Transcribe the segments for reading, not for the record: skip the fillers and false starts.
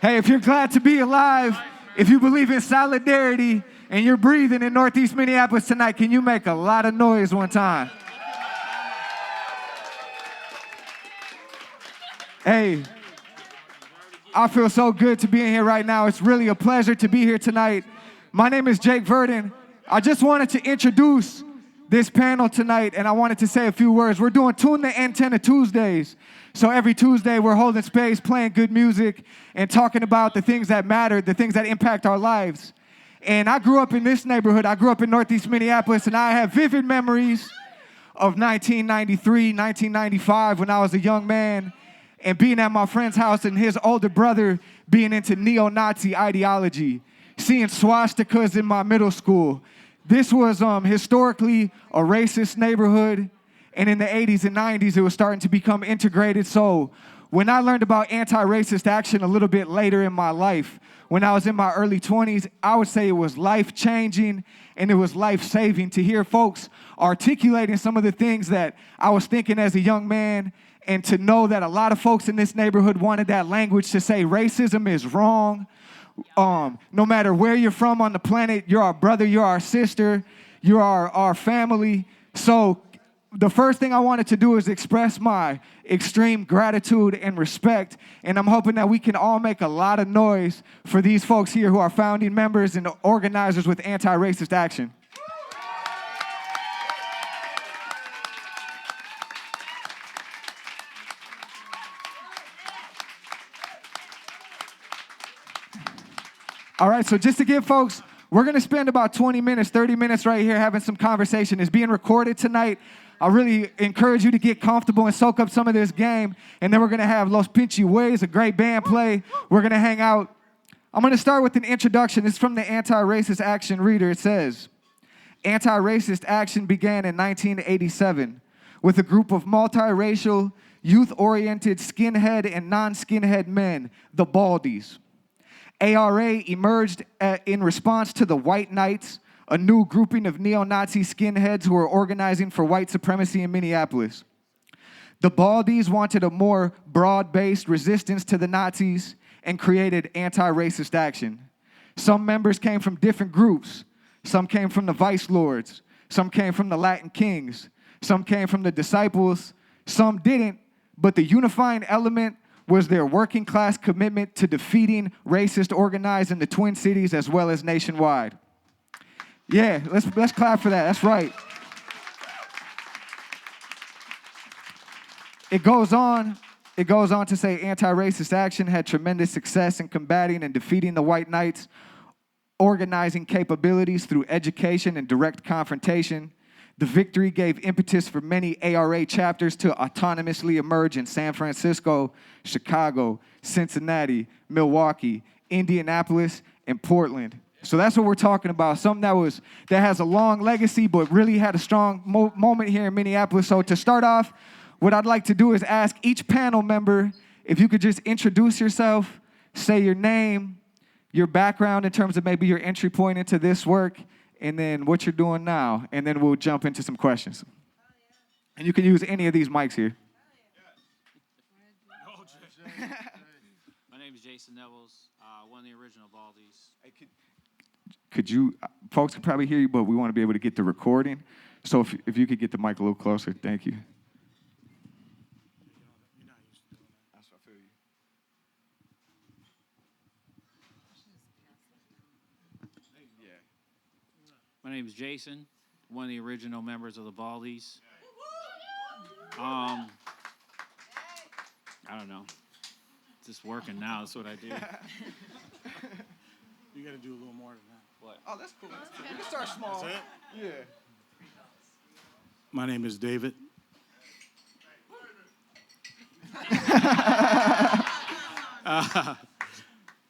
Hey, if you're glad to be alive, if you believe in solidarity, and you're breathing in Northeast Minneapolis tonight, can you make a lot of noise one time? Hey, I feel so good to be in here right now. It's really a pleasure to be here tonight. My name is Jake Verdon. I just wanted to introduce this panel tonight, and I wanted to say a few words. We're doing Tune the Antenna Tuesdays. So every Tuesday, we're holding space, playing good music, and talking about the things that matter, the things that impact our lives. And I grew up in this neighborhood. I grew up in Northeast Minneapolis, and I have vivid memories of 1993, 1995, when I was a young man, and being at my friend's house and his older brother being into neo-Nazi ideology, seeing swastikas in my middle school. This was historically a racist neighborhood, and in the 80s and 90s, it was starting to become integrated. So when I learned about anti-racist action a little bit later in my life, when I was in my early 20s, I would say it was life-changing and it was life-saving to hear folks articulating some of the things that I was thinking as a young man, and to know that a lot of folks in this neighborhood wanted that language to say racism is wrong. No matter where you're from on the planet, you're our brother, you're our sister, you're our family. So the first thing I wanted to do is express my extreme gratitude and respect, and I'm hoping that we can all make a lot of noise for these folks here who are founding members and organizers with anti-racist action. All right, so just to give folks, we're going to spend about 20 minutes, 30 minutes right here having some conversation. It's being recorded tonight. I really encourage you to get comfortable and soak up some of this game. And then we're going to have Los Pinche Ways, a great band play. We're going to hang out. I'm going to start with an introduction. It's from the Anti-Racist Action Reader. It says, anti-racist action began in 1987 with a group of multiracial, youth-oriented skinhead and non-skinhead men, the Baldies. ARA emerged in response to the White Knights, a new grouping of neo-Nazi skinheads who were organizing for white supremacy in Minneapolis. The Baldies wanted a more broad-based resistance to the Nazis and created anti-racist action. Some members came from different groups. Some came from the Vice Lords. Some came from the Latin Kings. Some came from the Disciples. Some didn't, but the unifying element was their working class commitment to defeating racist organized in the Twin Cities as well as nationwide. Yeah, let's clap for that. That's right. It goes on to say anti-racist action had tremendous success in combating and defeating the White Knights, organizing capabilities through education and direct confrontation. The victory gave impetus for many ARA chapters to autonomously emerge in San Francisco, Chicago, Cincinnati, Milwaukee, Indianapolis, and Portland. So that's what we're talking about, something that has a long legacy but really had a strong moment here in Minneapolis. So to start off, what I'd like to do is ask each panel member if you could just introduce yourself, say your name, your background in terms of maybe your entry point into this work, and then what you're doing now, and then we'll jump into some questions. And you can use any of these mics here. My name is Jason Nevels, one of the original Baldies. Could you, folks can probably hear you, but we want to be able to get the recording. So if you could get the mic a little closer, thank you. My name is Jason, one of the original members of the Baldies. I don't know. It's just working now. That's what I do. You got to do a little more than that. What? Oh, that's cool. That's cool. You can start small. That's it? Yeah. My name is David.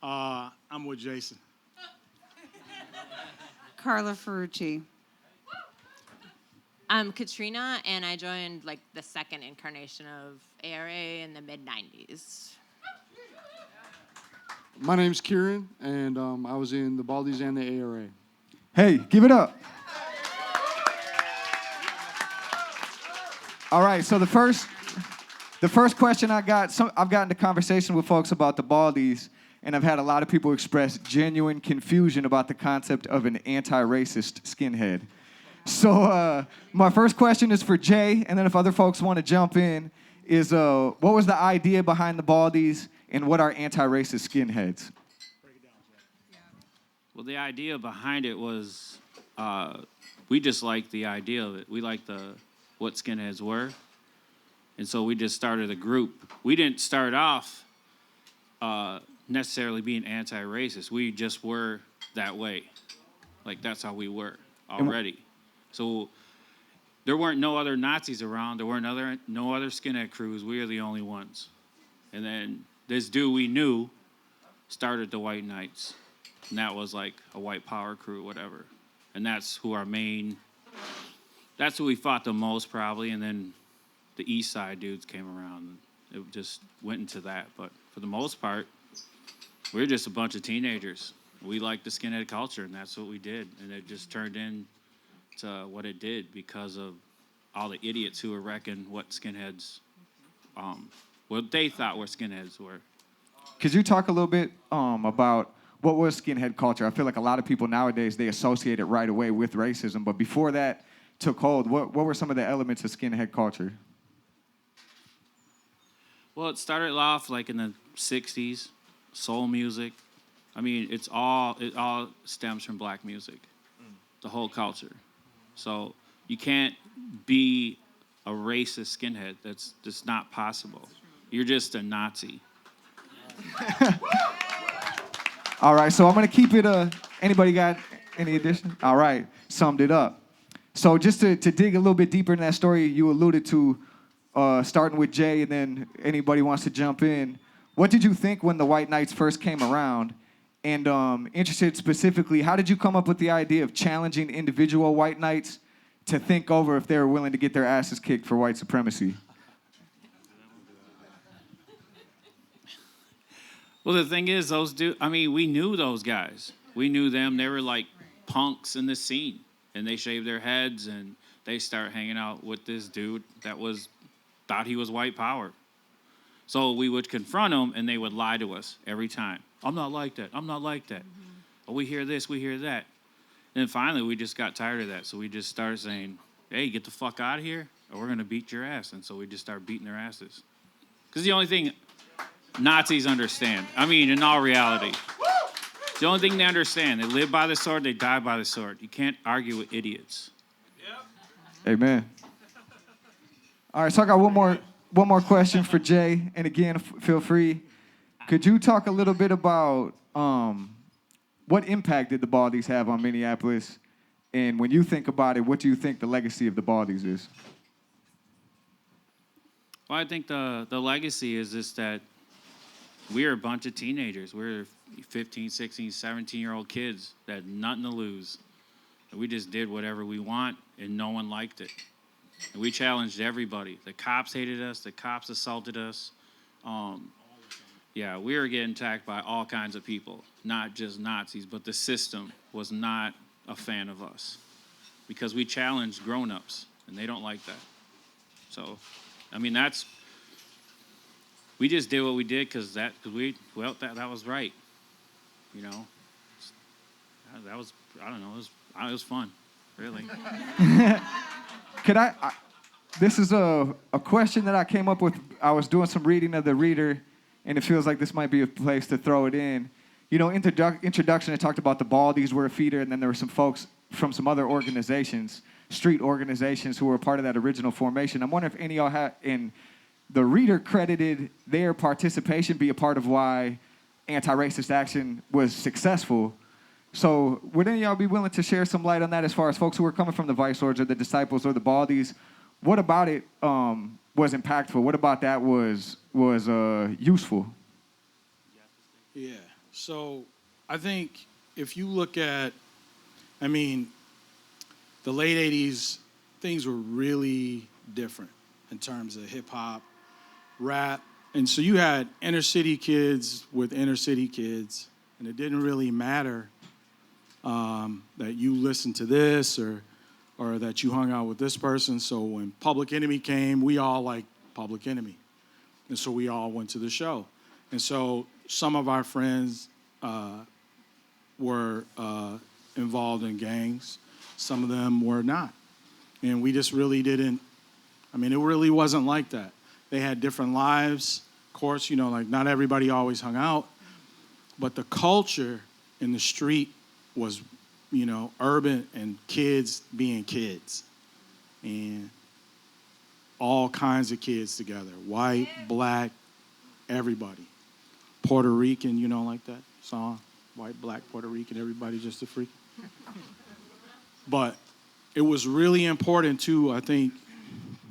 I'm with Jason. Carla Ferrucci. I'm Katrina, and I joined like the second incarnation of ARA in the mid-90s. My name's Kieran, and I was in the Baldies and the ARA. Hey, give it up. All right, so the first question I got, I've gotten into conversation with folks about the Baldies, and I've had a lot of people express genuine confusion about the concept of an anti-racist skinhead. So my first question is for Jay, and then if other folks want to jump in, is what was the idea behind the Baldies, and what are anti-racist skinheads? Well, the idea behind it was we just liked the idea of it. We liked what skinheads were, and so we just started a group. We didn't start off necessarily being anti-racist. We just were that way. Like, that's how we were already. So there weren't no other Nazis around. There weren't no other skinhead crews. We were the only ones. And then this dude we knew started the White Knights. And that was like a white power crew, whatever. And that's who we fought the most probably. And then the East Side dudes came around. It just went into that. But for the most part, we were just a bunch of teenagers. We liked the skinhead culture, and that's what we did. And it just turned into what it did because of all the idiots who were wrecking what skinheads, what they thought were skinheads were. Could you talk a little bit about what was skinhead culture? I feel like a lot of people nowadays, they associate it right away with racism, but before that took hold, what were some of the elements of skinhead culture? Well, it started off like in the 60s, soul music. I mean, it all stems from black music, the whole culture. So you can't be a racist skinhead. That's just not possible. You're just a Nazi. All right, so I'm going to keep it, anybody got any addition? All right, summed it up. So just to dig a little bit deeper in that story, you alluded to starting with Jay, and then anybody wants to jump in. What did you think when the White Knights first came around? And interested specifically, how did you come up with the idea of challenging individual White Knights to think over if they were willing to get their asses kicked for white supremacy? Well, the thing is, we knew those guys. We knew them. They were like punks in the scene, and they shaved their heads, and they started hanging out with this dude that thought he was white power. So we would confront them, and they would lie to us every time. I'm not like that. I'm not like that. Oh, we hear this, we hear that. And then finally, we just got tired of that. So we just started saying, hey, get the fuck out of here, or we're going to beat your ass. And so we just started beating their asses. Because the only thing Nazis understand, I mean, in all reality, the only thing they understand, they live by the sword, they die by the sword. You can't argue with idiots. Amen. All right, so I got one more question for Jay. And again, feel free. Could you talk a little bit about what impact did the Baldies have on Minneapolis? And when you think about it, what do you think the legacy of the Baldies is? Well, I think the legacy is just that we're a bunch of teenagers. We're 15, 16, 17-year-old kids that had nothing to lose. And we just did whatever we want, and no one liked it. And we challenged everybody. The cops hated us. The cops assaulted us. We were getting attacked by all kinds of people, not just Nazis, but the system was not a fan of us because we challenged grown-ups, and they don't like that. So, I mean, we just did what we did because that was right, you know. That was, I don't know, it was fun, really. This is a question that I came up with. I was doing some reading of the Reader, and it feels like this might be a place to throw it in. You know, introduction, it talked about the Baldies were a feeder, and then there were some folks from some other organizations, street organizations, who were a part of that original formation. I'm wondering if any of y'all in the Reader credited their participation be a part of why anti-racist action was successful. So would any of y'all be willing to share some light on that as far as folks who were coming from the Vice Lords or the Disciples or the Baldies? What about it was impactful? What about that was useful? Yeah. So I think if you look at, the late 80s, things were really different in terms of hip hop, rap. And so you had inner city kids with inner city kids, and it didn't really matter that you listened to this or that you hung out with this person. So when Public Enemy came, we all liked Public Enemy. And so we all went to the show. And so some of our friends were involved in gangs. Some of them were not. And we just really didn't, I mean, it really wasn't like that. They had different lives. Of course, you know, like not everybody always hung out. But the culture in the street was, you know, urban and kids being kids. And all kinds of kids together. White, black, everybody. Puerto Rican, you know, like that song? White, black, Puerto Rican, everybody just a freak. But it was really important, too, I think,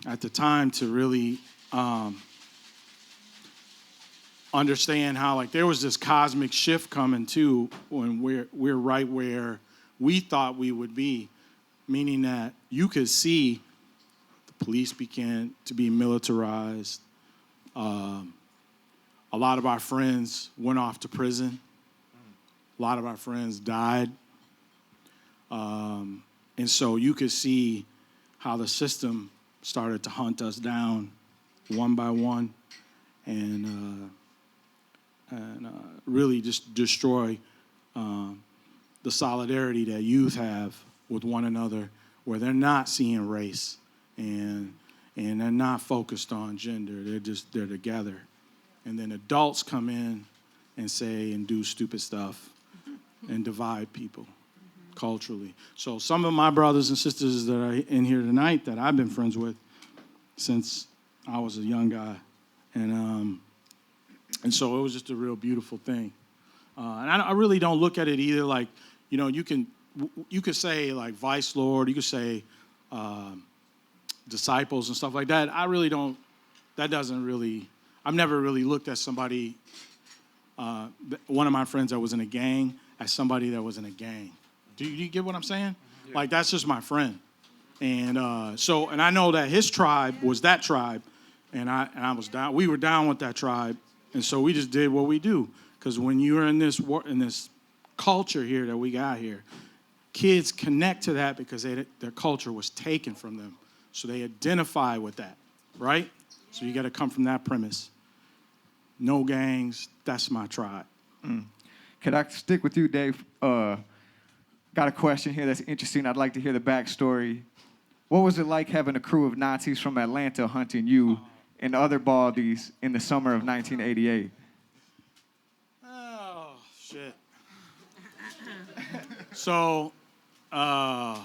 at the time to really understand how, like, there was this cosmic shift coming, too, when we're right where we thought we would be, meaning that you could see the police began to be militarized. A lot of our friends went off to prison. A lot of our friends died. And so you could see how the system started to hunt us down one by one and really just destroy the solidarity that youth have with one another, where they're not seeing race and they're not focused on gender. They're together. And then adults come in and say and do stupid stuff and divide people culturally. So some of my brothers and sisters that are in here tonight that I've been friends with since I was a young guy. And so it was just a real beautiful thing. And I really don't look at it either like, you know, you could say like Vice Lord, you could say disciples and stuff like that. I really don't, that doesn't really, I've never really looked at somebody, one of my friends that was in a gang, as somebody that was in a gang. Do you get what I'm saying? Yeah. Like, that's just my friend. And and I know that his tribe was that tribe, and I was down, we were down with that tribe, and so we just did what we do. Because when you're in this culture here that we got here, kids connect to that because their culture was taken from them. So they identify with that, right? So you got to come from that premise. No gangs, that's my tribe. Can I stick with you, Dave? Got a question here that's interesting. I'd like to hear the backstory. What was it like having a crew of Nazis from Atlanta hunting you and other Baldies in the summer of 1988? Oh, shit. So, how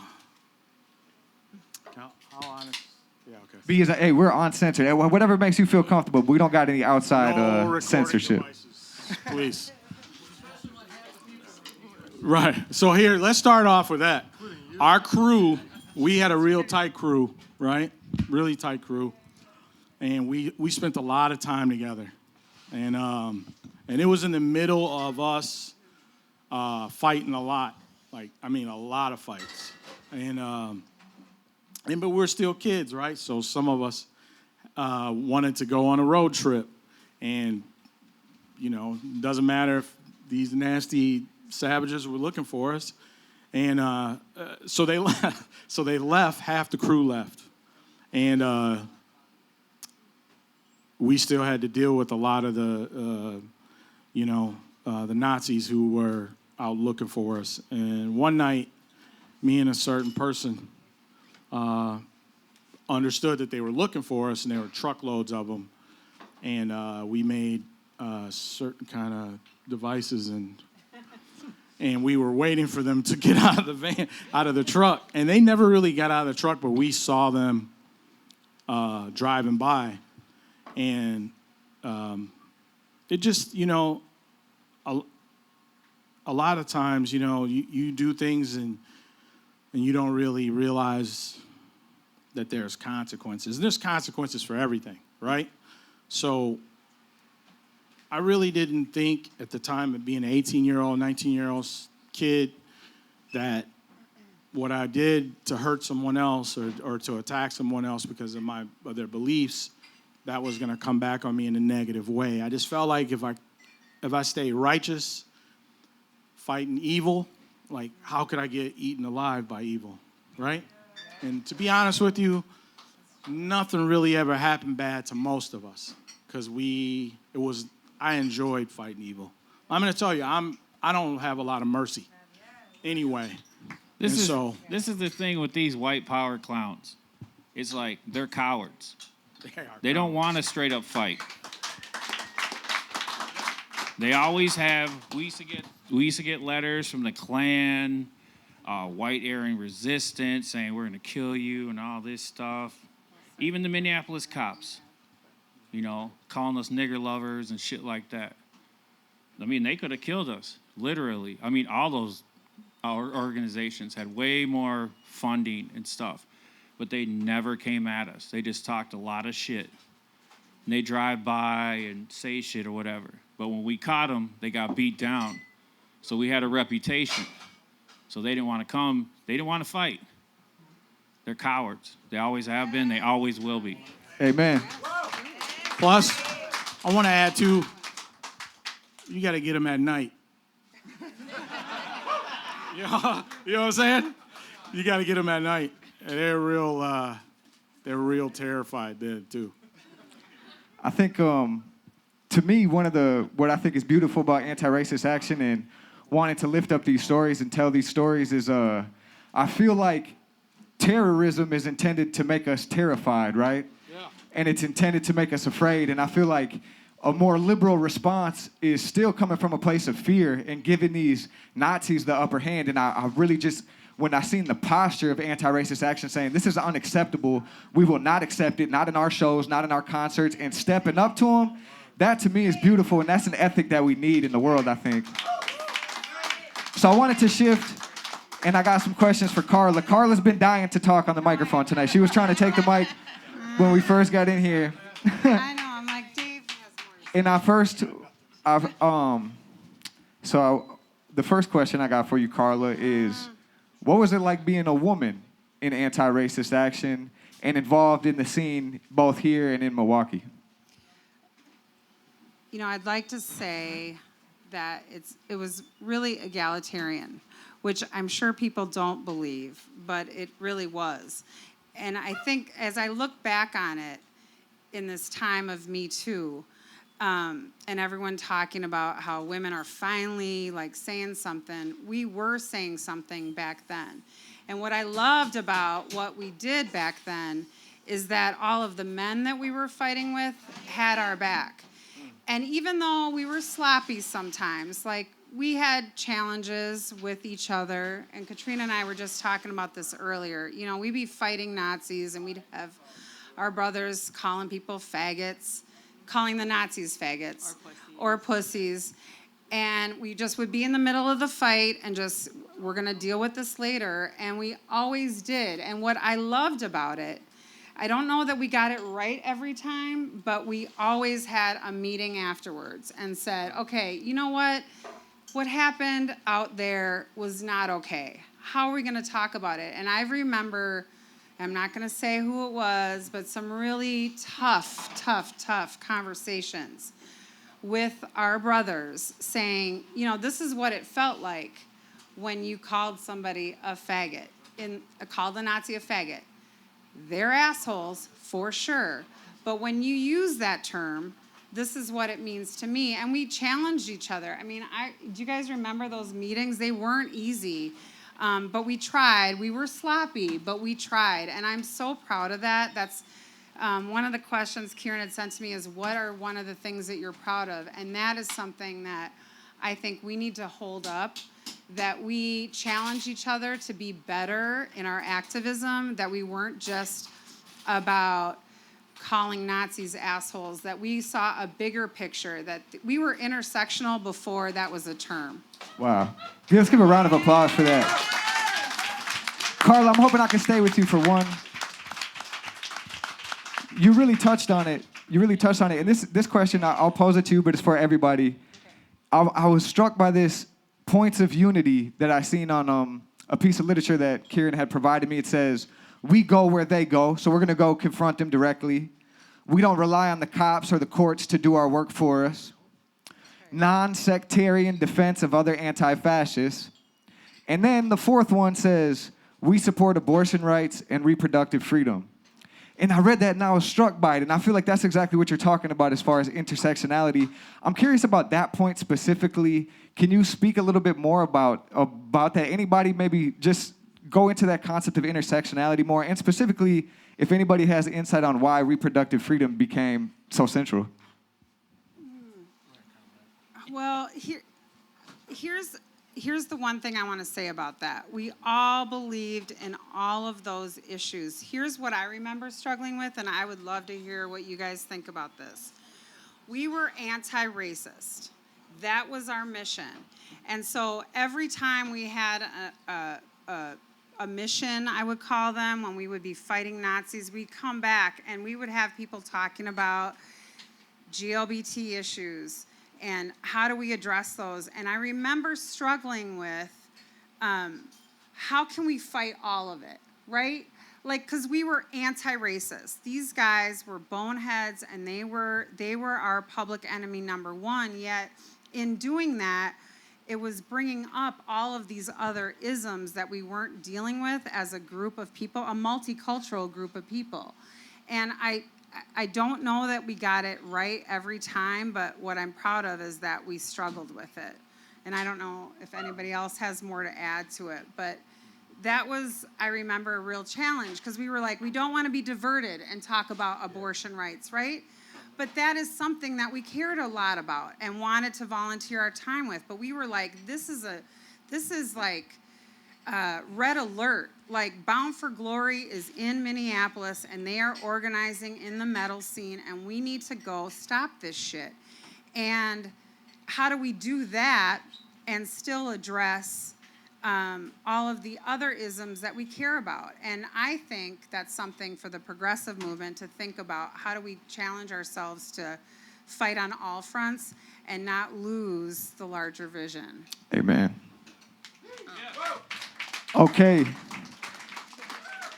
honest? Yeah, okay. Hey, we're uncensored. Whatever makes you feel comfortable. We don't got any outside no censorship. Devices, please. Right. So here, let's start off with that. Our crew, we had a real tight crew, right? Really tight crew. And we spent a lot of time together. And it was in the middle of us fighting a lot. Like, I mean, a lot of fights. But we're still kids, right? So some of us wanted to go on a road trip. And, you know, it doesn't matter if these nasty savages were looking for us. And so they left. So they left, half the crew left. And we still had to deal with a lot of the Nazis who were out looking for us. And one night, me and a certain person understood that they were looking for us, and there were truckloads of them. And we made certain kind of devices, and we were waiting for them to get out of the van, out of the truck. And they never really got out of the truck, but we saw them driving by. And it just, you know, a lot of times, you know, you do things and you don't really realize that there's consequences. And there's consequences for everything, right? So I really didn't think at the time of being an 18-year-old, 19-year-old kid that what I did to hurt someone else or to attack someone else because of their beliefs, that was going to come back on me in a negative way. I just felt like if I stay righteous, fighting evil, like, how could I get eaten alive by evil, right? And to be honest with you, nothing really ever happened bad to most of us because I enjoyed fighting evil. I'm going to tell you, I don't have a lot of mercy anyway. This And is the thing with these white power clowns. It's like they're cowards. They don't want a straight up fight. They always have. We used to get letters from the Klan, white Aryan resistance saying we're gonna kill you and all this stuff. Even the Minneapolis cops, calling us nigger lovers and shit like that. I mean, they could have killed us, literally. I mean, all those organizations had way more funding and stuff, but they never came at us. They just talked a lot of shit. And they drive by and say shit or whatever. But when we caught them, they got beat down. So we had a reputation. So they didn't want to come. They didn't want to fight. They're cowards. They always have been. They always will be. Amen. Plus, I want to add too, you got to get them at night. You know what I'm saying? You got to get them at night. And they're real terrified then too. I think, to me, what I think is beautiful about anti-racist action and wanting to lift up these stories and tell these stories is, I feel like terrorism is intended to make us terrified, right? Yeah. And it's intended to make us afraid. And I feel like a more liberal response is still coming from a place of fear and giving these Nazis the upper hand. And I really just, when I seen the posture of anti-racist action saying, this is unacceptable, we will not accept it, not in our shows, not in our concerts, and stepping up to them, that to me is beautiful, and that's an ethic that we need in the world, I think. So I wanted to shift, and I got some questions for Carla. Carla's been dying to talk on the microphone tonight. She was trying to take the mic when we first got in here. I know, I'm like, Dave has more to say. And the first question I got for you, Carla, is what was it like being a woman in anti-racist action and involved in the scene both here and in Milwaukee? I'd like to say that it was really egalitarian, which I'm sure people don't believe, but it really was. And I think as I look back on it in this time of Me Too, and everyone talking about how women are finally saying something, we were saying something back then. And what I loved about what we did back then is that all of the men that we were fighting with had our back. And even though we were sloppy sometimes, we had challenges with each other, and Katrina and I were just talking about this earlier. We'd be fighting Nazis, and we'd have our brothers calling people faggots, calling the Nazis faggots or pussies. And we just would be in the middle of the fight and just, we're going to deal with this later. And we always did. And what I loved about it, I don't know that we got it right every time, but we always had a meeting afterwards and said, okay, you know what? What happened out there was not okay. How are we going to talk about it? And I remember, I'm not going to say who it was, but some really tough conversations with our brothers saying, this is what it felt like when you called somebody a faggot, called a Nazi a faggot. They're assholes, for sure. But when you use that term, this is what it means to me. And we challenged each other. I mean, do you guys remember those meetings? They weren't easy, but we tried. We were sloppy, but we tried. And I'm so proud of that. That's one of the questions Kieran had sent to me is, what are one of the things that you're proud of? And that is something that I think we need to hold up, that we challenge each other to be better in our activism, that we weren't just about calling Nazis assholes, that we saw a bigger picture, that we were intersectional before that was a term. Wow. Let's give a round of applause for that. Carla, I'm hoping I can stay with you for one. You really touched on it. And this question, I'll pose it to you, but it's for everybody. I was struck by this points of unity that I seen on a piece of literature that Kieran had provided me. It says, we go where they go, so we're going to go confront them directly. We don't rely on the cops or the courts to do our work for us. Non-sectarian defense of other anti-fascists. And then the fourth one says, we support abortion rights and reproductive freedom. And I read that and I was struck by it. And I feel like that's exactly what you're talking about as far as intersectionality. I'm curious about that point specifically. Can you speak a little bit more about that? Anybody maybe just go into that concept of intersectionality more? And specifically, if anybody has insight on why reproductive freedom became so central. Well, here's the one thing I want to say about that. We all believed in all of those issues. Here's what I remember struggling with, and I would love to hear what you guys think about this. We were anti-racist. That was our mission. And so every time we had a mission, I would call them, when we would be fighting Nazis, we'd come back and we would have people talking about GLBT issues, and how do we address those? And I remember struggling with how can we fight all of it, right? Like, because we were anti-racist. These guys were boneheads, and they were our public enemy number one, yet in doing that, it was bringing up all of these other isms that we weren't dealing with as a group of people, a multicultural group of people. And I don't know that we got it right every time, but what I'm proud of is that we struggled with it. And I don't know if anybody else has more to add to it, but that was, I remember, a real challenge, because we were like, we don't want to be diverted and talk about abortion rights, right? But that is something that we cared a lot about and wanted to volunteer our time with. But we were like, this is like red alert. Like, Bound for Glory is in Minneapolis, and they are organizing in the metal scene, and we need to go stop this shit. And how do we do that and still address all of the other isms that we care about? And I think that's something for the progressive movement to think about. How do we challenge ourselves to fight on all fronts and not lose the larger vision? Amen. Okay.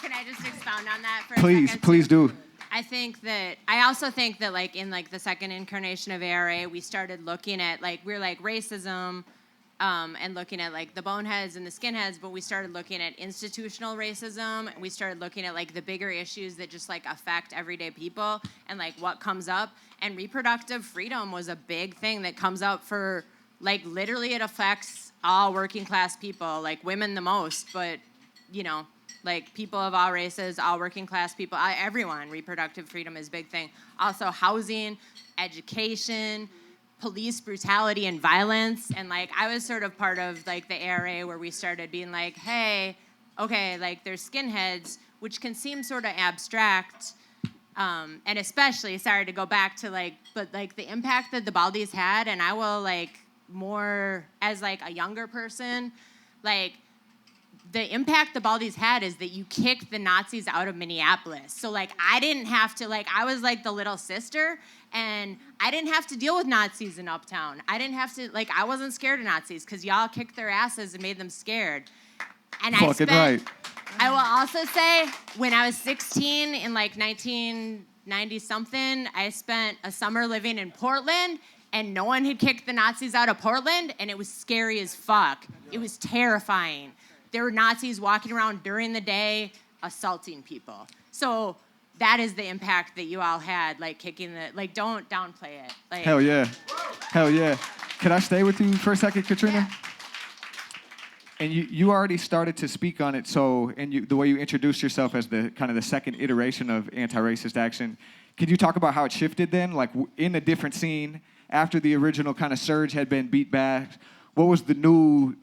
Can I just expound on that for a second? Please do. I also think that like in like the second incarnation of ARA, we started looking at we're like racism, and looking at like the boneheads and the skinheads, but we started looking at institutional racism. We started looking at like the bigger issues that just like affect everyday people and like what comes up. And reproductive freedom was a big thing that comes up for like literally it affects all working class people, like women the most, but you know, like people of all races, all working class people, everyone. Reproductive freedom is a big thing. Also housing, education, police brutality and violence. And like I was sort of part of like the ARA where we started being like, hey, okay, like there's skinheads, which can seem sort of abstract, and especially, sorry to go back to like, but like the impact that the Baldies had, and I will like more as like a younger person, like the impact the Baldies had is that you kicked the Nazis out of Minneapolis. So like I didn't have to, like I was like the little sister, and I didn't have to deal with Nazis in Uptown. I didn't have to, like I wasn't scared of Nazis because y'all kicked their asses and made them scared. And I will also say, when I was 16 in like 1990 something, I spent a summer living in Portland, and no one had kicked the Nazis out of Portland, and it was scary as fuck. It was terrifying. There were Nazis walking around during the day assaulting people. So that is the impact that you all had, like kicking the, like don't downplay it. Like, Hell yeah. Hell yeah. Can I stay with you for a second, Katrina? Yeah. And you already started to speak on it, so, and the way you introduced yourself as the kind of the second iteration of anti-racist action, could you talk about how it shifted then, like in a different scene, after the original kind of surge had been beat back? What was the new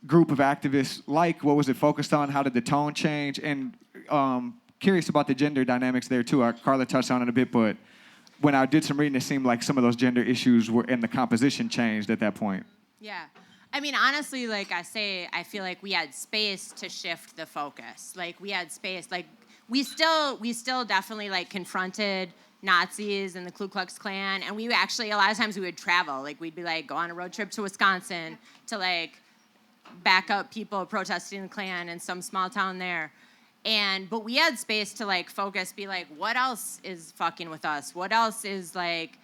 group of activists like? What was it focused on? How did the tone change? And curious about the gender dynamics there too. Carla touched on it a bit, but when I did some reading, it seemed like some of those gender issues were, and the composition changed at that point. Yeah. I mean, honestly, like I say, I feel like we had space to shift the focus. Like we had space. Like we still definitely like confronted Nazis and the Ku Klux Klan, and we actually a lot of times we would travel. Like we'd be like go on a road trip to Wisconsin to like back up people protesting the Klan in some small town there. But we had space to like focus, be like, what else is fucking with us? What else is like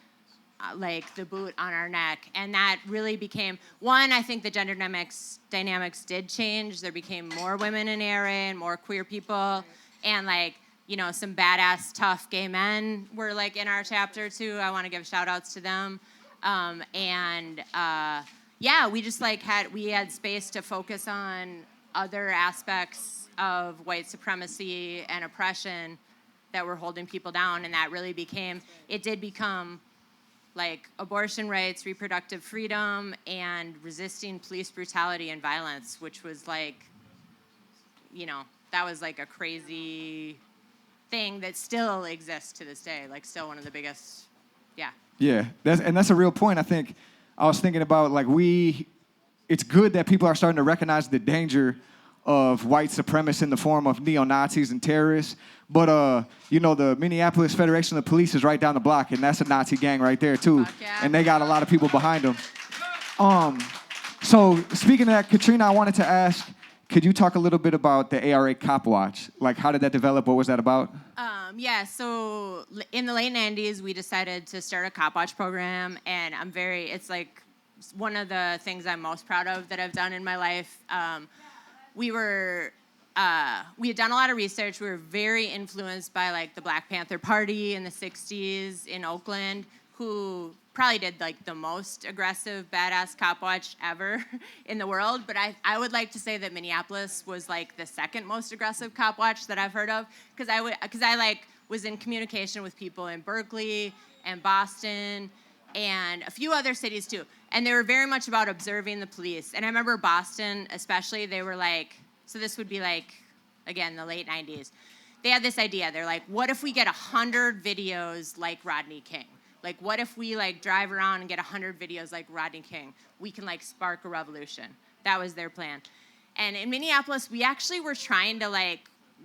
the boot on our neck? And that really became, one, I think the gender dynamics did change. There became more women in ARA and more queer people. And like some badass, tough gay men were like in our chapter too. I want to give shout outs to them. We just like had space to focus on other aspects of white supremacy and oppression that were holding people down, and that really did become like abortion rights, reproductive freedom, and resisting police brutality and violence, which was like, that was like a crazy thing that still exists to this day, like still one of the biggest, yeah. Yeah, that's a real point. I think I was thinking about it's good that people are starting to recognize the danger of white supremacists in the form of neo-Nazis and terrorists. But, the Minneapolis Federation of Police is right down the block, and that's a Nazi gang right there, too. Yeah. And they got a lot of people behind them. So speaking of that, Katrina, I wanted to ask, could you talk a little bit about the ARA Cop Watch? Like, how did that develop? What was that about? So in the late 90s, we decided to start a Cop Watch program, and it's like one of the things I'm most proud of that I've done in my life. We had done a lot of research. We were very influenced by like the Black Panther Party in the 60s in Oakland, who probably did like the most aggressive, badass cop watch ever in the world. But I would like to say that Minneapolis was like the second most aggressive cop watch that I've heard of, because I was in communication with people in Berkeley and Boston and a few other cities too. And they were very much about observing the police. And I remember Boston especially, they were like, so this would be like, again, the late 90s. They had this idea. They're like, what if we get 100 videos like Rodney King? Like, what if we like drive around and get 100 videos like Rodney King? We can like spark a revolution. That was their plan. And in Minneapolis, we actually were trying to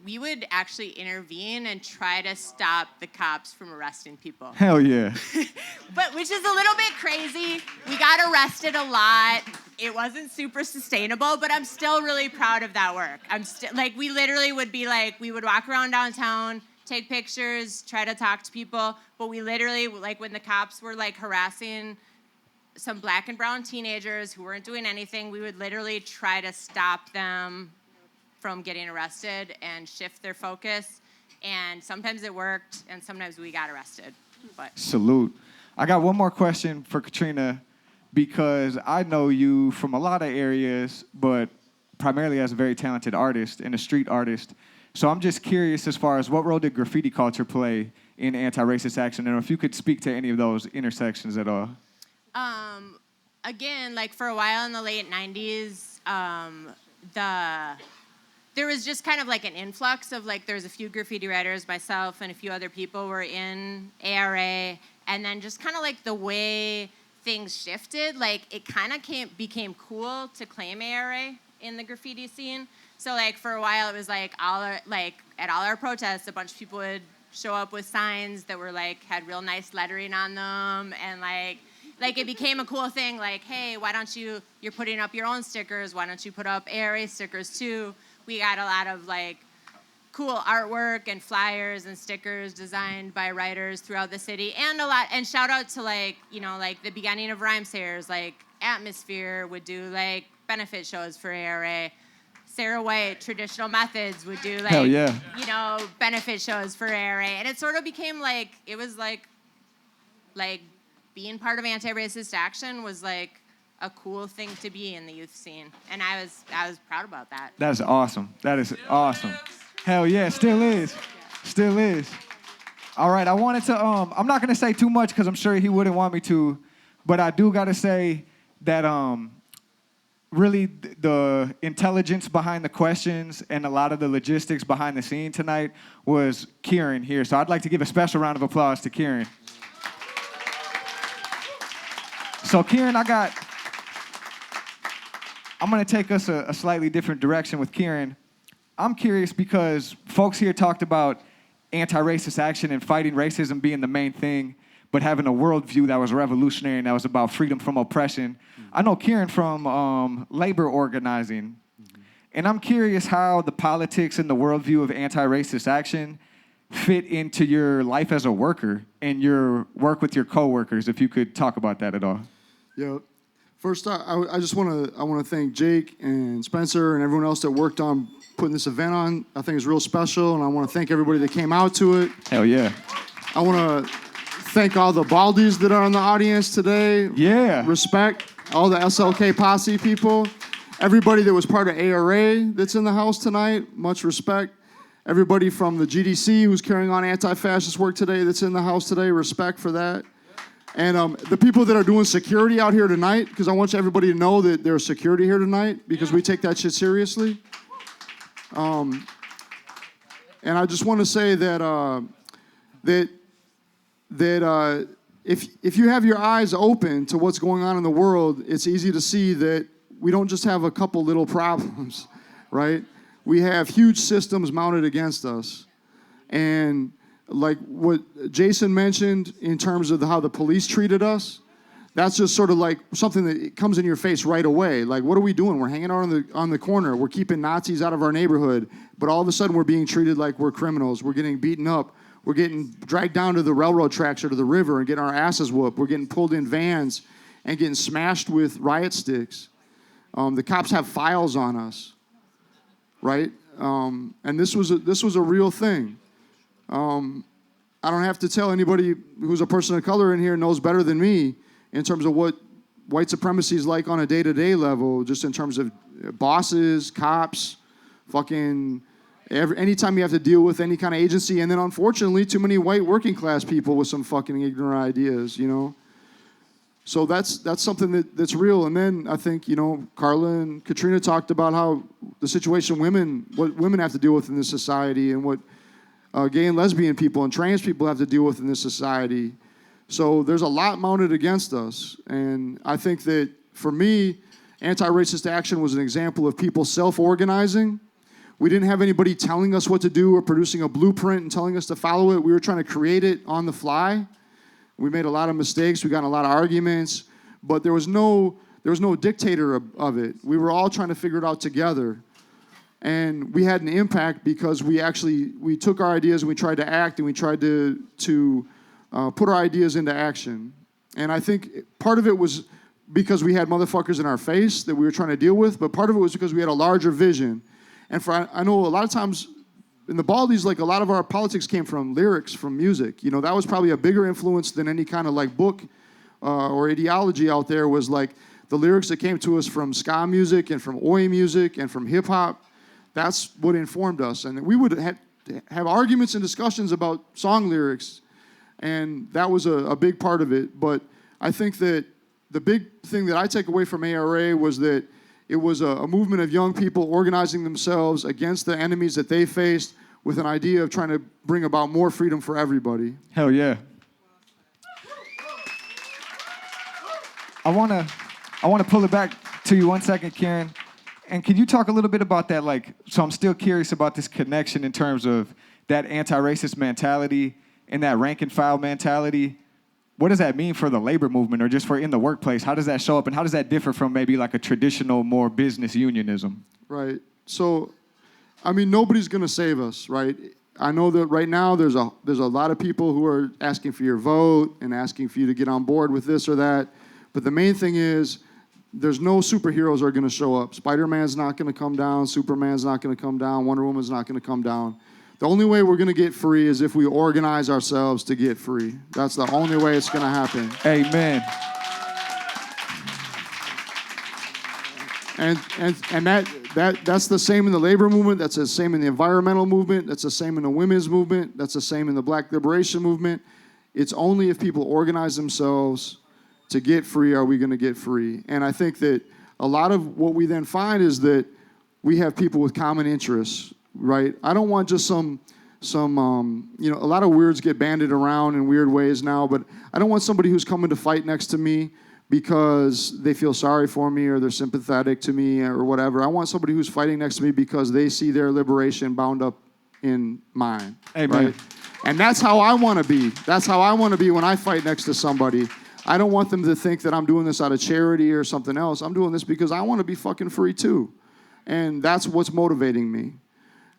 we would actually intervene and try to stop the cops from arresting people. Hell yeah. But which is a little bit crazy. We got arrested a lot. It wasn't super sustainable, but I'm still really proud of that work. We literally would be we would walk around downtown, take pictures, try to talk to people, but we literally, when the cops were harassing some black and brown teenagers who weren't doing anything, we would literally try to stop them from getting arrested and shift their focus. And sometimes it worked, and sometimes we got arrested. But Salute. I got one more question for Katrina, because I know you from a lot of areas, but primarily as a very talented artist and a street artist. So I'm just curious as far as what role did graffiti culture play in anti-racist action, and if you could speak to any of those intersections at all. Again, for a while in the late 90s, there was just kind of an influx of there was a few graffiti writers, myself and a few other people were in ARA, and then just kind of the way things shifted, it kind of became cool to claim ARA in the graffiti scene. So for a while it was at all our protests, a bunch of people would show up with signs that were had real nice lettering on them, and it became a cool thing, hey, why don't you're putting up your own stickers, why don't you put up ARA stickers too? We got a lot of cool artwork and flyers and stickers designed by writers throughout the city, and shout out to the beginning of Rhyme Sayers, Atmosphere would do benefit shows for ARA. Sarah White, Traditional Methods would do Hell yeah. Benefit shows for ARA, and it sort of became it was being part of anti-racist action was a cool thing to be in the youth scene, and I was proud about that. That is awesome. That is awesome. Hell yeah, still is. Still is. All right, I wanted to, I'm not going to say too much because I'm sure he wouldn't want me to, but I do got to say that really the intelligence behind the questions and a lot of the logistics behind the scene tonight was Kieran here. So I'd like to give a special round of applause to Kieran. So Kieran, I'm going to take us a slightly different direction with Kieran. I'm curious because folks here talked about anti-racist action and fighting racism being the main thing, but having a worldview that was revolutionary and that was about freedom from oppression. I know Kieran from labor organizing, and I'm curious how the politics and the worldview of anti-racist action fit into your life as a worker and your work with your coworkers, if you could talk about that at all. Yeah. First, I just want to thank Jake and Spencer and everyone else that worked on putting this event on. I think it's real special, and I want to thank everybody that came out to it. Hell yeah. I want to thank all the Baldies that are in the audience today. Yeah. Respect. All the SLK posse people. Everybody that was part of ARA that's in the house tonight, much respect. Everybody from the GDC who's carrying on anti-fascist work today that's in the house today, respect for that. And the people that are doing security out here tonight, because I want everybody to know that there's security here tonight, because we take that shit seriously. And I just want to say that if you have your eyes open to what's going on in the world, it's easy to see that we don't just have a couple little problems, right? We have huge systems mounted against us. And like what Jason mentioned in terms of how the police treated us, that's just sort of like something that comes in your face right away. Like, what are we doing? We're hanging out on the corner. We're keeping Nazis out of our neighborhood. But all of a sudden, we're being treated like we're criminals. We're getting beaten up. We're getting dragged down to the railroad tracks or to the river and getting our asses whooped. We're getting pulled in vans and getting smashed with riot sticks. The cops have files on us, right? And this was a real thing. I don't have to tell anybody who's a person of color in here knows better than me in terms of what white supremacy is like on a day-to-day level, just in terms of bosses, cops, fucking anytime you have to deal with any kind of agency, and then unfortunately too many white working class people with some fucking ignorant ideas, you know? So that's something that's real. And then I think, you know, Carla and Katrina talked about how the situation what women have to deal with in this society, and what gay and lesbian people and trans people have to deal with in this society. So there's a lot mounted against us. And I think that, for me, anti-racist action was an example of people self-organizing. We didn't have anybody telling us what to do or producing a blueprint and telling us to follow it. We were trying to create it on the fly. We made a lot of mistakes. We got in a lot of arguments. But there was no dictator of it. We were all trying to figure it out together. And we had an impact because we took our ideas and we tried to act, and we tried to put our ideas into action. And I think part of it was because we had motherfuckers in our face that we were trying to deal with, but part of it was because we had a larger vision. And I know a lot of times in the Baldies, like, a lot of our politics came from lyrics, from music. You know, that was probably a bigger influence than any kind of like book or ideology out there, was like the lyrics that came to us from ska music and from oi music and from hip hop. That's what informed us. And we would have arguments and discussions about song lyrics, and that was a big part of it. But I think that the big thing that I take away from ARA was that it was a movement of young people organizing themselves against the enemies that they faced, with an idea of trying to bring about more freedom for everybody. Hell yeah. I wanna pull it back to you 1 second, Karen. And can you talk a little bit about that? Like, so I'm still curious about this connection in terms of that anti-racist mentality and that rank and file mentality. What does that mean for the labor movement, or just for in the workplace? How does that show up, and how does that differ from maybe like a traditional, more business unionism? Right. So, I mean, nobody's going to save us, right? I know that right now there's a lot of people who are asking for your vote and asking for you to get on board with this or that. But the main thing is, there's no superheroes are going to show up. Spider-Man's not going to come down. Superman's not going to come down. Wonder Woman's not going to come down. The only way we're going to get free is if we organize ourselves to get free. That's the only way it's going to happen. Amen. And that's the same in the labor movement. That's the same in the environmental movement. That's the same in the women's movement. That's the same in the black liberation movement. It's only if people organize themselves to get free are we going to get free. And I think that a lot of what we then find is that we have people with common interests, right? I don't want just some you know, a lot of words get bandied around in weird ways now, but I don't want somebody who's coming to fight next to me because they feel sorry for me or they're sympathetic to me or whatever. I want somebody who's fighting next to me because they see their liberation bound up in mine. Amen. Right? And that's how I want to be. That's how I want to be when I fight next to somebody. I don't want them to think that I'm doing this out of charity or something else. I'm doing this because I want to be fucking free too. And that's what's motivating me.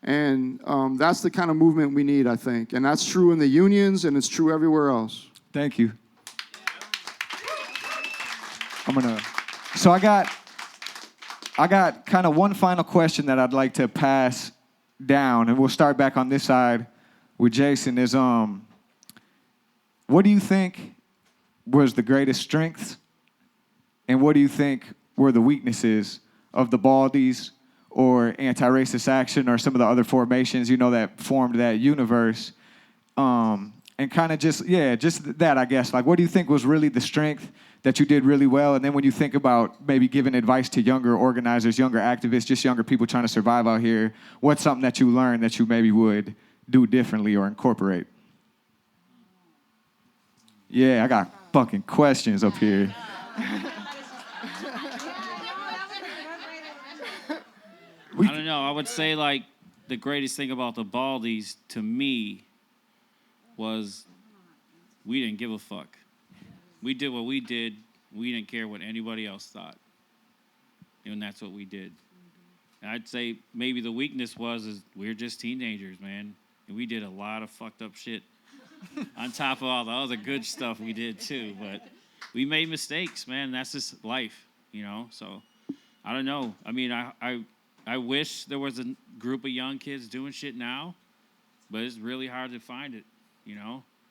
And that's the kind of movement we need, I think. And that's true in the unions, and it's true everywhere else. Thank you. So I I got kind of one final question that I'd like to pass down, and we'll start back on this side with Jason. Is what do you think was the greatest strengths, and what do you think were the weaknesses of the Baldies or Anti-Racist Action or some of the other formations, that formed that universe? And kind of just that, I guess. Like, what do you think was really the strength that you did really well? And then when you think about maybe giving advice to younger organizers, younger activists, just younger people trying to survive out here, what's something that you learned that you maybe would do differently or incorporate? Yeah, I got fucking questions up here. I don't know. I would say, like, the greatest thing about the Baldies, to me, was we didn't give a fuck. We did what we did. We didn't care what anybody else thought. And that's what we did. And I'd say maybe the weakness is we're just teenagers, man. And we did a lot of fucked up shit. On top of all the other good stuff we did, too. But we made mistakes, man. That's just life, So, I don't know. I mean, I wish there was a group of young kids doing shit now, but it's really hard to find it,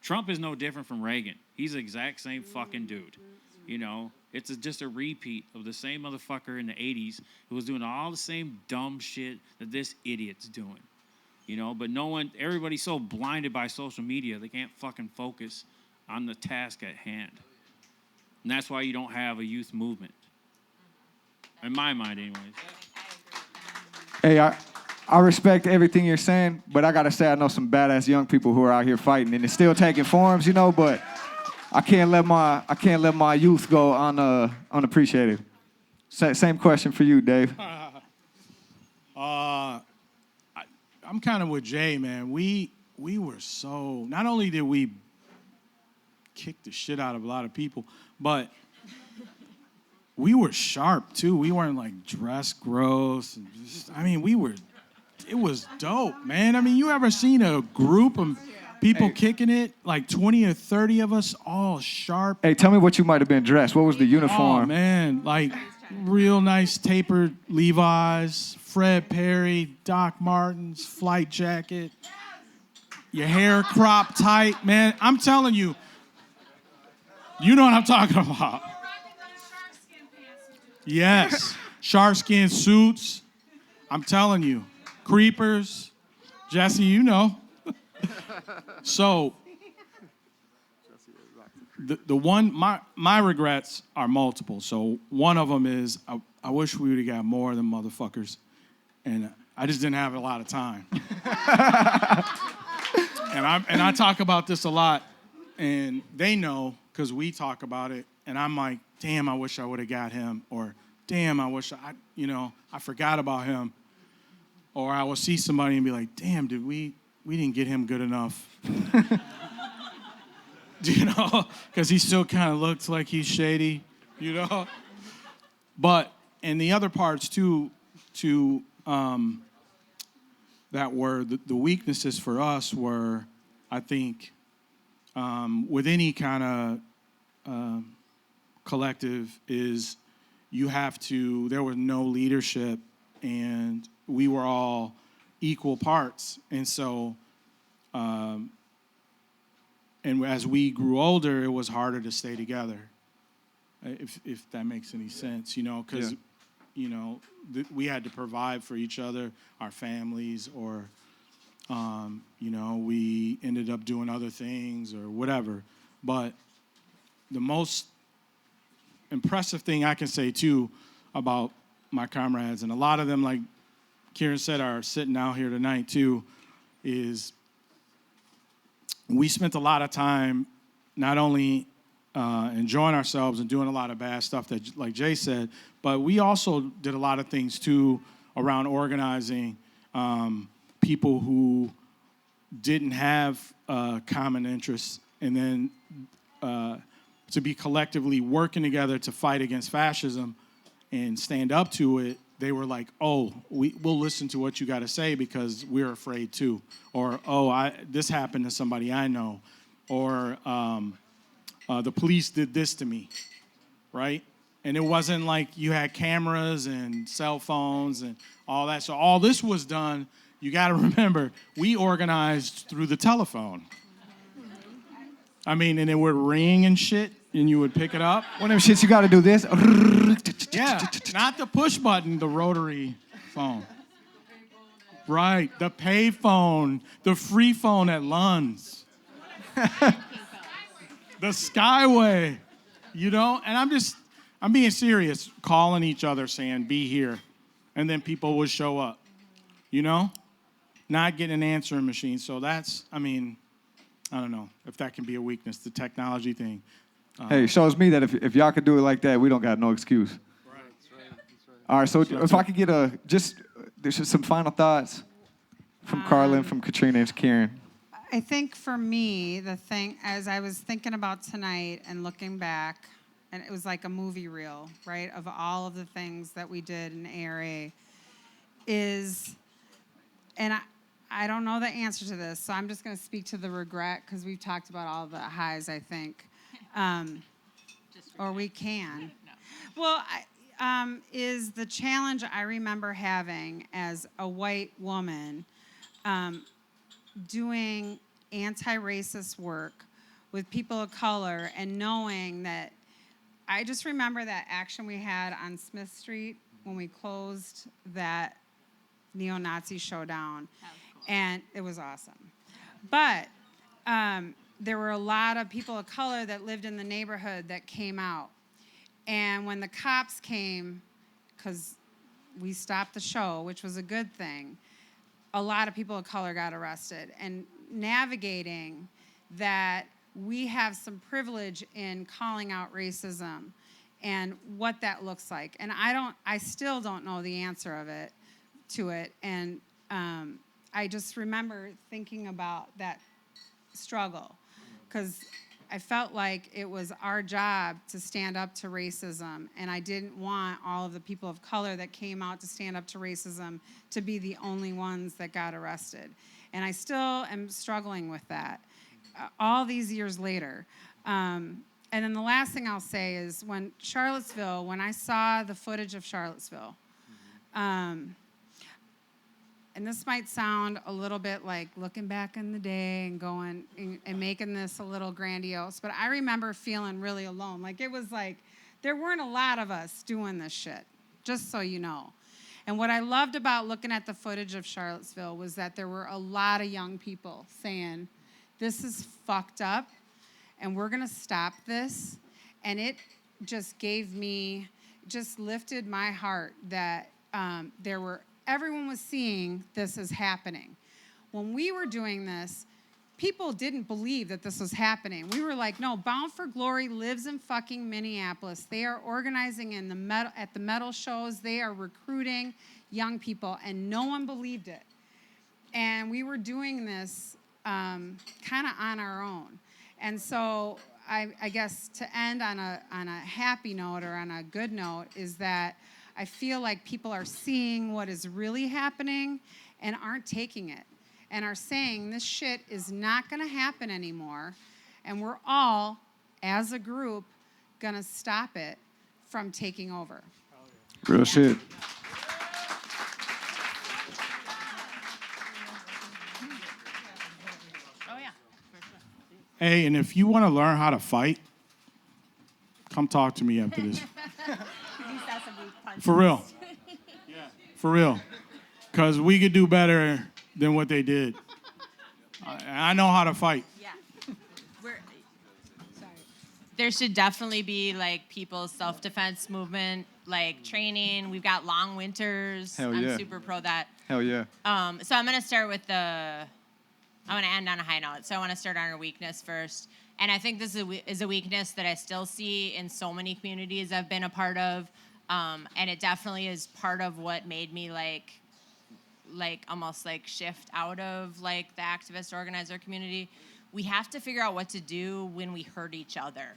Trump is no different from Reagan. He's the exact same fucking dude, It's just a repeat of the same motherfucker in the 80s who was doing all the same dumb shit that this idiot's doing, But everybody's so blinded by social media, they can't fucking focus on the task at hand. And that's why you don't have a youth movement. In my mind, anyways. Hey, I respect everything you're saying, but I gotta say I know some badass young people who are out here fighting, and it's still taking forms, but I can't let my youth go unappreciated. Same question for you, Dave. I'm kind of with Jay, man. We were so, not only did we kick the shit out of a lot of people, but we were sharp too. We weren't like dressed gross. It was dope, man. I mean, you ever seen a group of people kicking it? Like 20 or 30 of us, all sharp. Hey, tell me what you might have been dressed. What was the uniform? Oh, man, like real nice tapered Levi's, Fred Perry, Doc Martens, flight jacket, your hair cropped tight, man. I'm telling you, you know what I'm talking about. Yes, sharkskin suits. I'm telling you, creepers. Jesse, So, the one, my regrets are multiple. So one of them is I wish we would have got more of them motherfuckers, and I just didn't have a lot of time. and I talk about this a lot, and they know because we talk about it, and I'm like, damn, I wish I would have got him, or damn, I wish I forgot about him, or I will see somebody and be like, damn, we didn't get him good enough. Because he still kind of looks like he's shady, But, and the other parts too, that were the weaknesses for us were, I think, with any kind of collective is there was no leadership, and we were all equal parts. And so, and as we grew older, it was harder to stay together, if that makes any sense, because, we had to provide for each other, our families, or, we ended up doing other things or whatever. But the most impressive thing I can say, too, about my comrades, and a lot of them, like Kieran said, are sitting out here tonight, too, is we spent a lot of time not only enjoying ourselves and doing a lot of bad stuff that, like Jay said, but we also did a lot of things, too, around organizing people who didn't have common interests, and then to be collectively working together to fight against fascism and stand up to it. They were like, oh, we'll listen to what you got to say because we're afraid too. Or, oh, this happened to somebody I know. Or the police did this to me, right? And it wasn't like you had cameras and cell phones and all that. So all this was done, you got to remember, we organized through the telephone. I mean, and it would ring and shit, and you would pick it up. One of them shits you got to do this. Yeah, not the push button, the rotary phone. Right, the pay phone, the free phone at Lund's. The Skyway, you know? And I'm being serious, calling each other saying, be here. And then people would show up, you know? Not getting an answering machine. So that's, I mean, I don't know if that can be a weakness, the technology thing. Hey, shows me that if y'all could do it like that, we don't got no excuse. Right. All right, so if I could get there's just some final thoughts from Carlin, from Katrina, and Karen. I think for me, the thing, as I was thinking about tonight and looking back, and it was like a movie reel, right, of all of the things that we did in ARA, is, and I don't know the answer to this, so I'm just going to speak to the regret, because we've talked about all the highs, I think. Or we can. Well, is the challenge I remember having as a white woman doing anti-racist work with people of color and knowing that I just remember that action we had on Smith Street when we closed that neo-Nazi showdown. And it was awesome. But there were a lot of people of color that lived in the neighborhood that came out. And when the cops came, because we stopped the show, which was a good thing, a lot of people of color got arrested. And navigating that we have some privilege in calling out racism and what that looks like. And I still don't know the answer to it. And I just remember thinking about that struggle, because I felt like it was our job to stand up to racism, and I didn't want all of the people of color that came out to stand up to racism to be the only ones that got arrested. And I still am struggling with that all these years later. And then the last thing I'll say is when I saw the footage of Charlottesville, and this might sound a little bit like looking back in the day and going and making this a little grandiose, but I remember feeling really alone. Like, it was like there weren't a lot of us doing this shit, just so you know. And what I loved about looking at the footage of Charlottesville was that there were a lot of young people saying, this is fucked up, and we're going to stop this. And it just lifted my heart that everyone was seeing this as happening. When we were doing this, people didn't believe that this was happening. We were like, no, Bound for Glory lives in fucking Minneapolis. They are organizing at the metal shows. They are recruiting young people, and no one believed it. And we were doing this kind of on our own. And so I guess to end on a happy note or on a good note is that I feel like people are seeing what is really happening and aren't taking it and are saying this shit is not going to happen anymore, and we're all, as a group, going to stop it from taking over. Real shit. Oh, yeah. Hey, and if you want to learn how to fight, come talk to me after this. For real. For real. Because we could do better than what they did. I know how to fight. Yeah. There should definitely be, like, people's self-defense movement, like, training. We've got long winters. Hell yeah. I'm super pro that. Hell yeah. So I'm going to start with I want to end on a high note. So I want to start on our weakness first. And I think this is a weakness that I still see in so many communities I've been a part of. And it definitely is part of what made me like almost like shift out of like the activist organizer community. We have to figure out what to do when we hurt each other.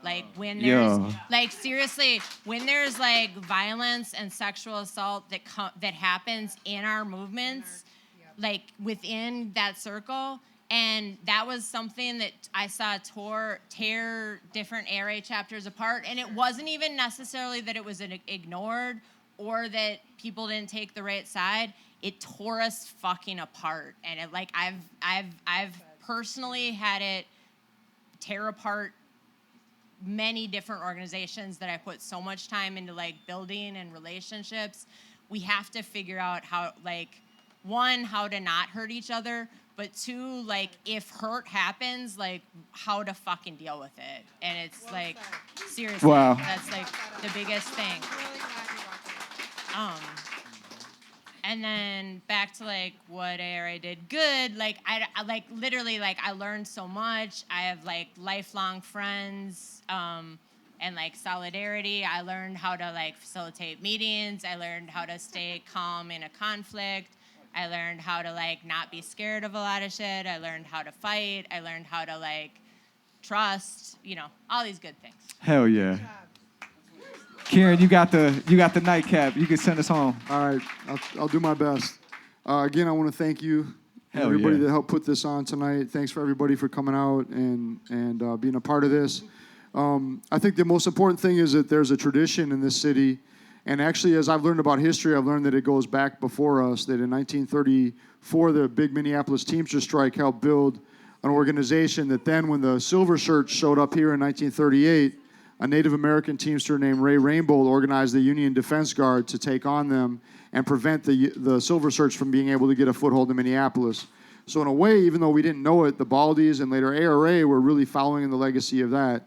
Like when there's like seriously, when there's like violence and sexual assault that happens in our movements, like within that circle, And that was something that I saw tear different ARA chapters apart. And it wasn't even necessarily that it was ignored or that people didn't take the right side. It tore us fucking apart. And it, like, I've personally had it tear apart many different organizations that I put so much time into, like, building and relationships. We have to figure out how, like, one, how to not hurt each other, but two, like, if hurt happens, like, how to fucking deal with it. And it's like, seriously, Wow. that's like the biggest thing. And then back to, like, what ARA did good, like, I like, literally, like, I learned so much. I have, like, lifelong friends, and, like, solidarity. I learned how to, like, facilitate meetings. I learned how to stay calm in a conflict. I learned how to, like, not be scared of a lot of shit. I learned how to fight. I learned how to, like, trust, you know, all these good things. Hell yeah. Kieran, you got the nightcap. You can send us home. All right, I'll do my best. Again, I want to thank you, Hell everybody yeah. that helped put this on tonight. Thanks for everybody for coming out and being a part of this. I think the most important thing is that there's a tradition in this city, and actually, as I've learned about history, I've learned that it goes back before us, that in 1934, the big Minneapolis Teamsters strike helped build an organization that then, when the Silver Shirts showed up here in 1938, a Native American Teamster named Ray Rainbow organized the Union Defense Guard to take on them and prevent the Silver Shirts from being able to get a foothold in Minneapolis. So in a way, even though we didn't know it, the Baldies and later ARA were really following in the legacy of that.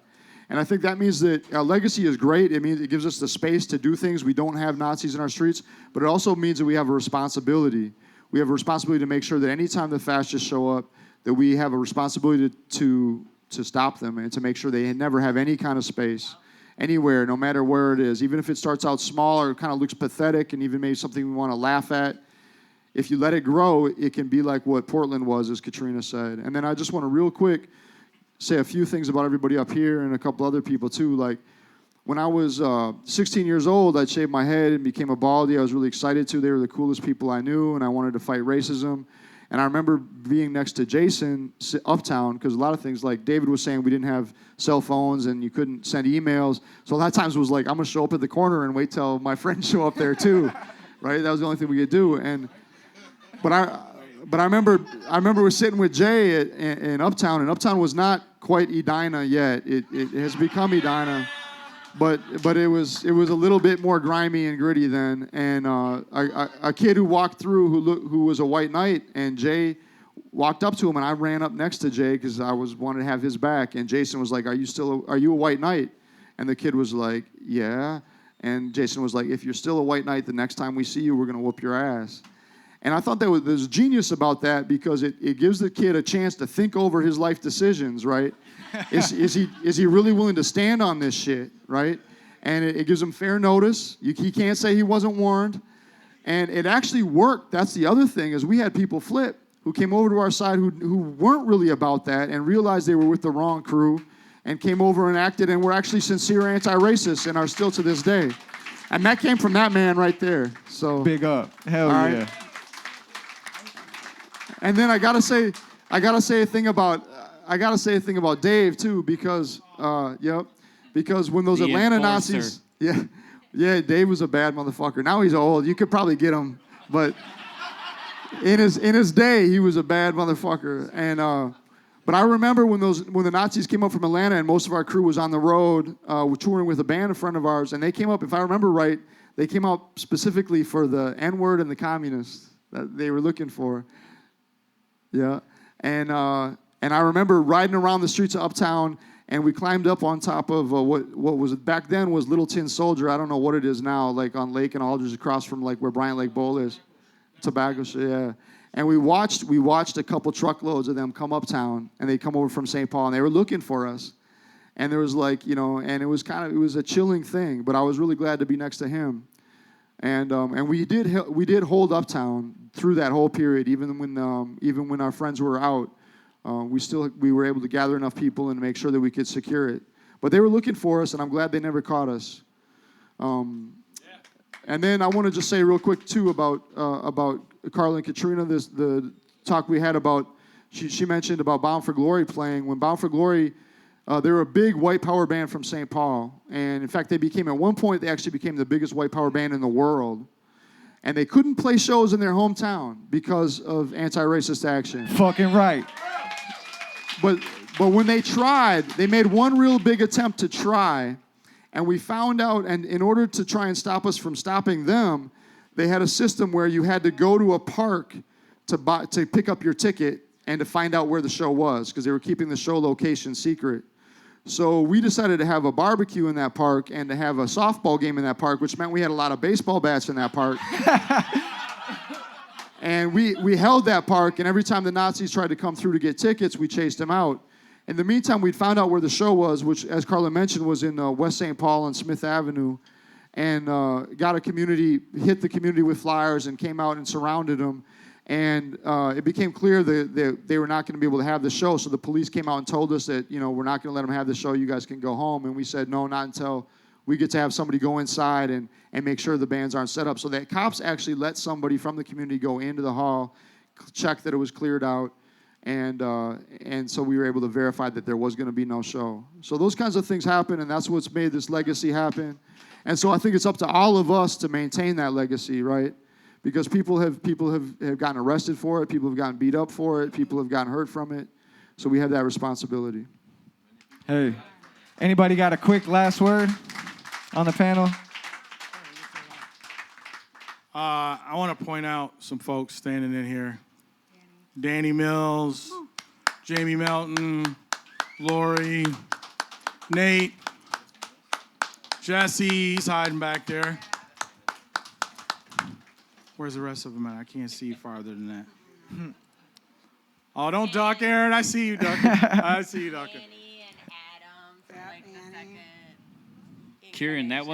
And I think that means that our legacy is great. It means it gives us the space to do things. We don't have Nazis in our streets, but it also means that we have a responsibility. We have a responsibility to make sure that anytime the fascists show up, that we have a responsibility to stop them and to make sure they never have any kind of space anywhere, no matter where it is. Even if it starts out small or kind of looks pathetic and even maybe something we want to laugh at, if you let it grow, it can be like what Portland was, as Katrina said. And then I just want to real quick say a few things about everybody up here and a couple other people too. Like, when I was 16 years old, I shaved my head and became a Baldy. I was really excited to. They were the coolest people I knew, and I wanted to fight racism. And I remember being next to Jason uptown, because a lot of things, like David was saying, we didn't have cell phones and you couldn't send emails. So a lot of times it was like, I'm going to show up at the corner and wait till my friends show up there too, right? That was the only thing we could do. But I remember we sitting with Jay in Uptown, and Uptown was not quite Edina yet. It has become Edina. But it was a little bit more grimy and gritty then, and a kid who walked through who was a white knight, and Jay walked up to him, and I ran up next to Jay because I wanted to have his back, and Jason was like, "Are you a white knight?" And the kid was like, "Yeah," and Jason was like, "If you're still a white knight, the next time we see you, we're gonna whoop your ass." And I thought there's genius about that, because it gives the kid a chance to think over his life decisions, right? Is he really willing to stand on this shit, right? And it gives him fair notice. He can't say he wasn't warned. And it actually worked. That's the other thing, is we had people flip who came over to our side who weren't really about that and realized they were with the wrong crew and came over and acted and were actually sincere anti-racists and are still to this day. And that came from that man right there. So Big up. Hell all yeah. right. And then I gotta say a thing about Dave too, because because when those The Atlanta enforcer. Nazis, yeah, Dave was a bad motherfucker. Now he's old. You could probably get him, but in his day, he was a bad motherfucker. And but I remember when the Nazis came up from Atlanta, and most of our crew was on the road, touring with a band, a friend of ours, and they came up. If I remember right, they came out specifically for the N-word and the communists that they were looking for. Yeah, and I remember riding around the streets of Uptown, and we climbed up on top of what was back then was Little Tin Soldier. I don't know what it is now, like on Lake and Aldridge, across from like where Bryant Lake Bowl is, tobacco. Yeah, and we watched a couple truckloads of them come uptown, and they come over from St. Paul, and they were looking for us, and there was like and it was a chilling thing, but I was really glad to be next to him. And we did hold Uptown through that whole period, even when our friends were out. We were able to gather enough people and make sure that we could secure it. But they were looking for us, and I'm glad they never caught us. And then I want to just say real quick too about Carla and Katrina, the talk we had about she mentioned about Bound for Glory playing. When Bound for Glory, they were a big white power band from St. Paul. And in fact, at one point, they actually became the biggest white power band in the world. And they couldn't play shows in their hometown because of anti-racist action. Fucking right. But when they tried, they made one real big attempt to try. And we found out, and in order to try and stop us from stopping them, they had a system where you had to go to a park to pick up your ticket and to find out where the show was, because they were keeping the show location secret. So we decided to have a barbecue in that park and to have a softball game in that park, which meant we had a lot of baseball bats in that park. And we held that park, and every time the Nazis tried to come through to get tickets, we chased them out. In the meantime, we'd found out where the show was, which, as Carla mentioned, was in West St. Paul on Smith Avenue, and hit the community with flyers and came out and surrounded them. And it became clear that they were not going to be able to have the show, so the police came out and told us that, we're not going to let them have the show, you guys can go home. And we said, no, not until we get to have somebody go inside and make sure the bands aren't set up. So that cops actually let somebody from the community go into the hall, check that it was cleared out, and so we were able to verify that there was going to be no show. So those kinds of things happen, and that's what's made this legacy happen. And so I think it's up to all of us to maintain that legacy, right? Because people have gotten arrested for it, people have gotten beat up for it, people have gotten hurt from it. So we have that responsibility. Hey, anybody got a quick last word on the panel? I want to point out some folks standing in here. Danny Mills, Jamie Melton, Lori, Nate, Jesse's hiding back there. Where's the rest of them at? I can't see farther than that. Oh, don't duck, Aaron. I see you ducking. I see you ducking. Annie and Adam for like the second. Kieran, that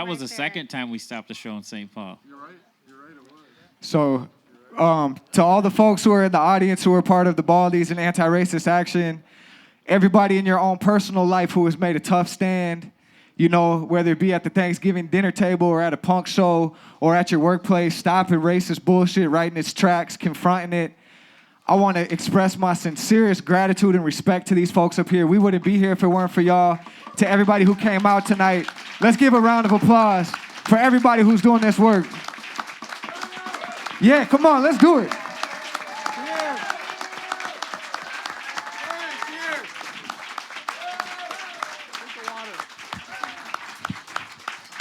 was the second time we stopped the show in St. Paul. You're right, it was. So, to all the folks who are in the audience who are part of the Baldies and anti-racist action, everybody in your own personal life who has made a tough stand, whether it be at the Thanksgiving dinner table or at a punk show or at your workplace, stopping racist bullshit right in its tracks, confronting it. I want to express my sincerest gratitude and respect to these folks up here. We wouldn't be here if it weren't for y'all. To everybody who came out tonight, let's give a round of applause for everybody who's doing this work. Yeah, come on, let's do it.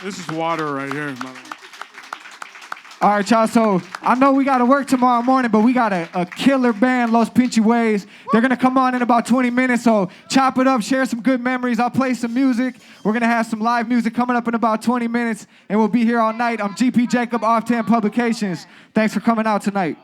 This is water right here. All right, y'all, so I know we got to work tomorrow morning, but we got a killer band, Los Pinchy Ways. They're going to come on in about 20 minutes, so chop it up, share some good memories. I'll play some music. We're going to have some live music coming up in about 20 minutes, and we'll be here all night. I'm GP Jacob, Off 10 Publications. Thanks for coming out tonight.